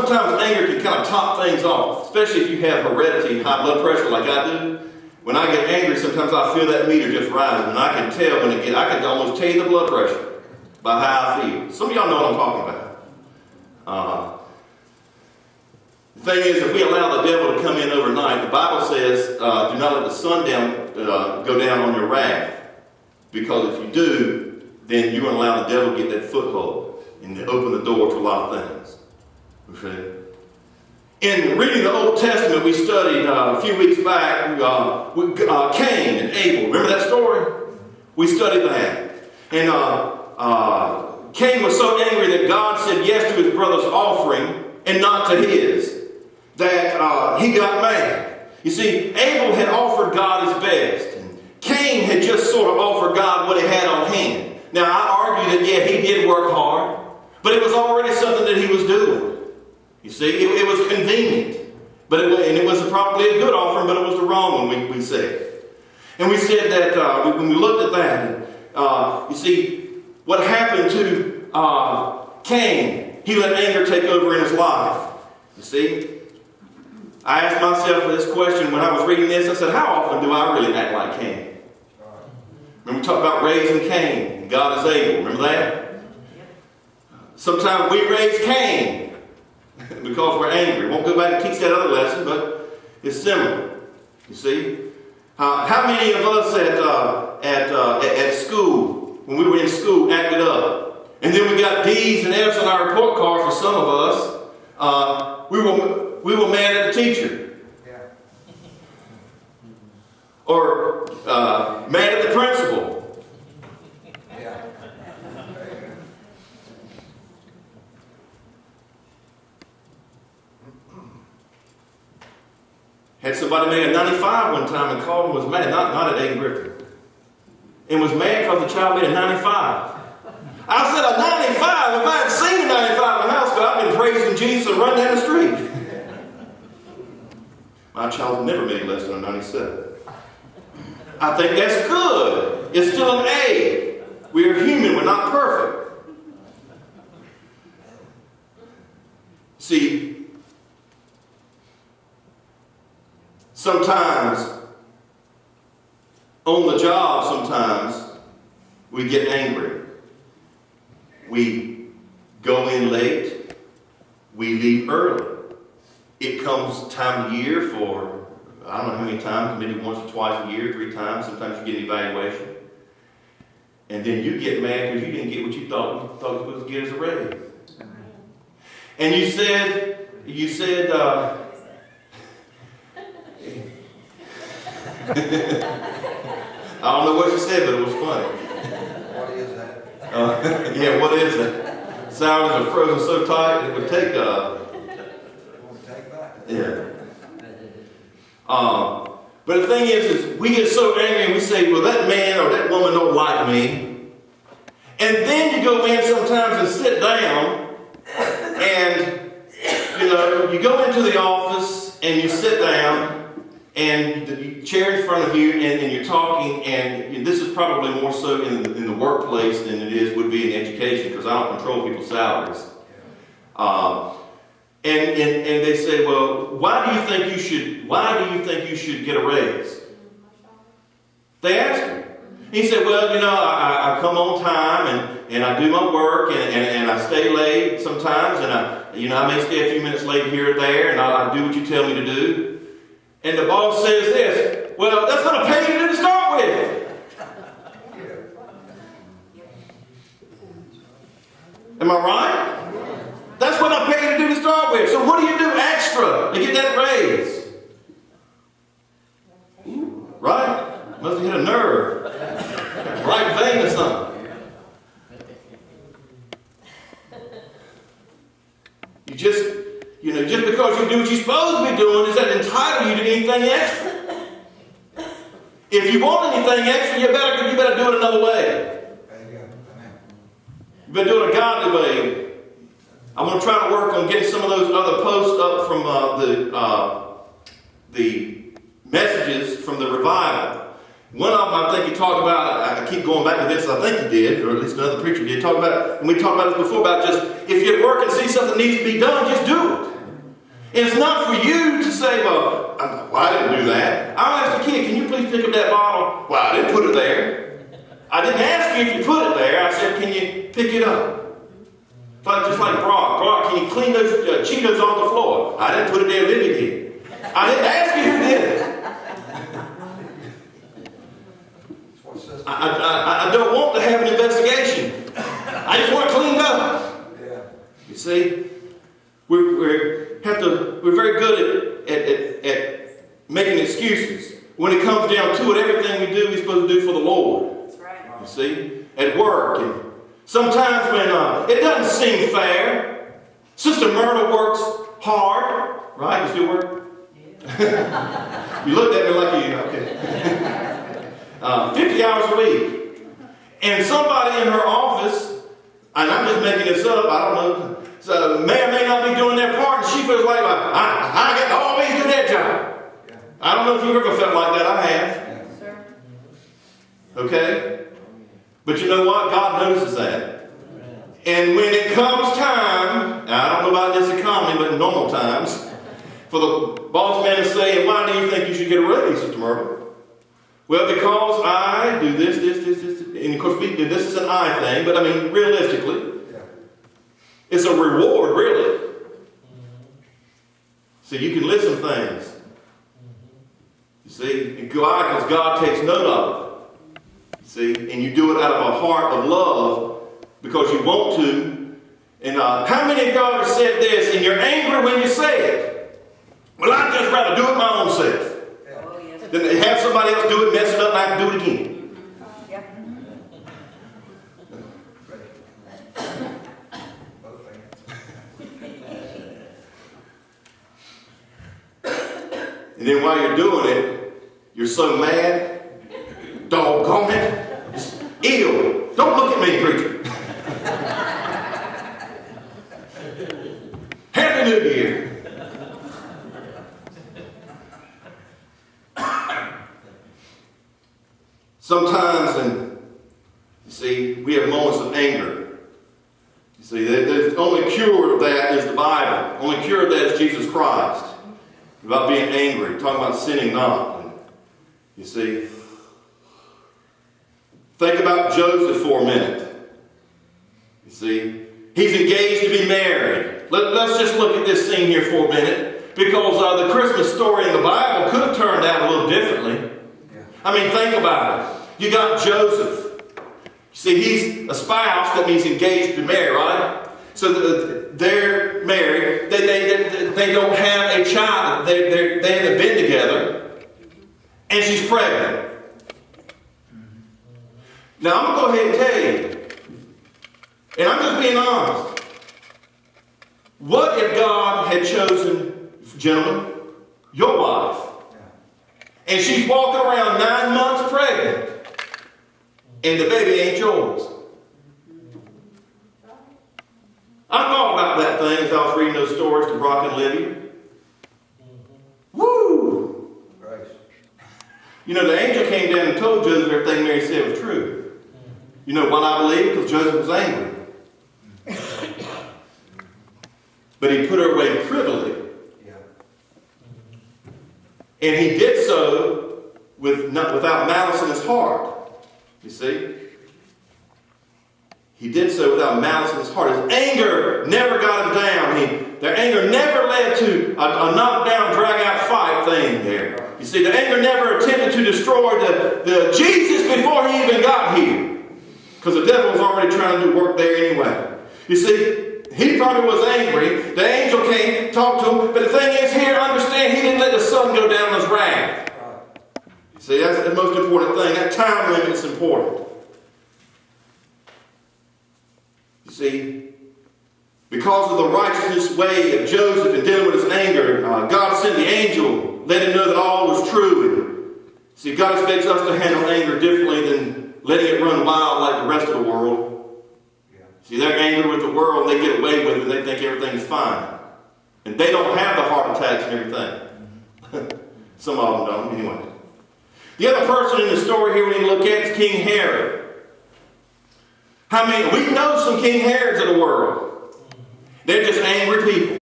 sometimes anger can kind of top things off, especially if you have heredity, high blood pressure like I do. When I get angry, sometimes I feel that meter just rising, and I can tell when I can almost tell you the blood pressure by how I feel. Some of y'all know what I'm talking about. The thing is, if we allow the devil to come in overnight, the Bible says, do not let the sun go down on your wrath. Because if you do, then you're going to allow the devil to get that foothold and open the door to a lot of things. Okay? In reading the Old Testament, we studied a few weeks back with Cain and Abel. Remember that story? We studied that. And Cain was so angry that God said yes to his brother's offering and not to his, that he got mad. You see, Abel had offered God his best. And Cain had just sort of offered God what he had on hand. Now, I argue that, yeah, he did work hard, but it was already something that he was doing. You see, it was convenient. And it was probably a good offering, but it was the wrong one, we said. And we said that when we looked at that, you see, what happened to Cain, he let anger take over in his life. You see, I asked myself this question when I was reading this. I said, how often do I really act like Cain? Remember we talked about raising Cain, and God is able. Remember that? Sometimes we raise Cain because we're angry. Won't go back and teach that other lesson, but it's similar. You see? How many of us at school, when we were in school, acted up? And then we got D's and F's on our report card for some of us. We were mad at the teacher. Yeah. Or mad at the principal. Yeah. Had somebody made a 95 one time and called and was mad, not at Ayden Griffin. And was mad because the child made a 95. I said, a 95? If I had seen a 95 in the house, I've been praising Jesus and running down the street. My child never made less than a 97. I think that's good. It's still an A. We are human. We're not perfect. See, sometimes, on the job sometimes, we get angry. We go in late. We leave early. It comes time of year for, I don't know how many times, maybe once or twice a year, 3 times. Sometimes you get an evaluation. And then you get mad because you didn't get what you thought you were supposed to get as a raise. And you said, I don't know what you said, but it was funny. What is that? Yeah, what is it? Sours are frozen so tight it would take yeah. But the thing is we get so angry and we say, well, that man or that woman don't like me. And then you go in sometimes and sit down and, you go into the office and you sit down and the chair in front of you and you're talking, and this is probably more so in the workplace than it would be in education, because I don't control people's salaries. And they say, well, why do you think you should get a raise? They ask him. He said, well, I come on time and I do my work and I stay late sometimes, and I may stay a few minutes late here or there, and I do what you tell me to do. And the boss says this, well, that's what I paid you to start with. Am I right? That's what I paid you to start with. So what do you do extra to get that raise? Right? Must have hit a nerve. Right vein or something. Just because you do what you're supposed to be doing, does that entitle you to anything extra? If you want anything extra, you better do it another way. You better do it a godly way. I'm going to try to work on getting some of those other posts up from the messages from the revival. One of them, I think he talked about, I keep going back to this, I think he did, or at least another preacher did, talk about, and we talked about this before, about just, if you're at work and see something needs to be done, just do it. And it's not for you to say, well, I didn't do that. I'll ask the kid, can you please pick up that bottle? Well, I didn't put it there. I didn't ask you if you put it there. I said, can you pick it up? Just like Brock. Brock, can you clean those Cheetos off the floor? I didn't put it there, Libby did. I didn't ask you who did it. I don't want to have an investigation. I just want it cleaned up. Yeah. You see, we're very good at making excuses. When it comes down to it, everything we do, we're supposed to do for the Lord. That's right. You see, at work, and sometimes when it doesn't seem fair. Sister Myrtle works hard, right? You still work? Yeah. You looked at me like you, okay. 50 hours a week. And somebody in her office, and I'm just making this up, I don't know, so may or may not be doing their part, and she feels like I got to always do that job. Yeah. I don't know if you've ever felt like that. I have. Yeah. Sure. Okay? But you know what? God notices that. And when it comes time, I don't know about this economy, but in normal times, for the boss man to say, why do you think you should get a raise, Sister Myrtle? Well, because I do this. And of course, this is an I thing, but I mean, realistically, it's a reward, really. So you can listen to things. You see, because God takes note of it. See, and you do it out of a heart of love because you want to. And how many of y'all have said this and you're angry when you say it? Well, I'd just rather do it my own self. Oh, yes. Than have somebody else do it, mess it up, and I can do it again. Yeah. And then while you're doing it, you're so mad. Doggone it. It's ill. Don't look at me, preacher. Happy New Year. Sometimes, and you see, we have moments of anger. You see, the only cure of that is the Bible. The only cure of that is Jesus Christ. About being angry, talking about sinning not. And you see, think about Joseph for a minute. You see, he's engaged to be married. Let's just look at this scene here for a minute, because the Christmas story in the Bible could have turned out a little differently. Yeah. I mean, think about it. You got Joseph. You see, he's a spouse. That means engaged to be married, right? So they're married. They don't have a child. They haven't been together. And she's pregnant. Now, I'm going to go ahead and tell you, and I'm just being honest. What if God had chosen, gentlemen, your wife, and she's walking around 9 months pregnant, and the baby ain't yours? I thought about that thing as I was reading those stories to Brock and Libby. Woo! Christ. You know, the angel came down and told Joseph everything Mary said was true. You know why I believe? Because Joseph was angry. But he put her away privily. Yeah. And he did so without malice in his heart. You see? He did so without malice in his heart. His anger never got him down. Their anger never led to a knockdown, drag-out fight thing there. You see, the anger never attempted to destroy the Jesus before he even got here. Because the devil was already trying to do work there anyway. You see, he probably was angry. The angel came, talked to him. But the thing is here, understand, he didn't let the sun go down his wrath. You see, that's the most important thing. That time limit is important. You see, because of the righteousness way of Joseph and dealing with his anger, God sent the angel, let him know that all was true. And, see, God expects us to handle anger differently than letting it run wild like the rest of the world. Yeah. See, they're angry with the world, they get away with it, they think everything's fine. And they don't have the heart attacks and everything. Some of them don't, anyway. The other person in the story here we need to look at is King Herod. We know some King Herods of the world. They're just angry people.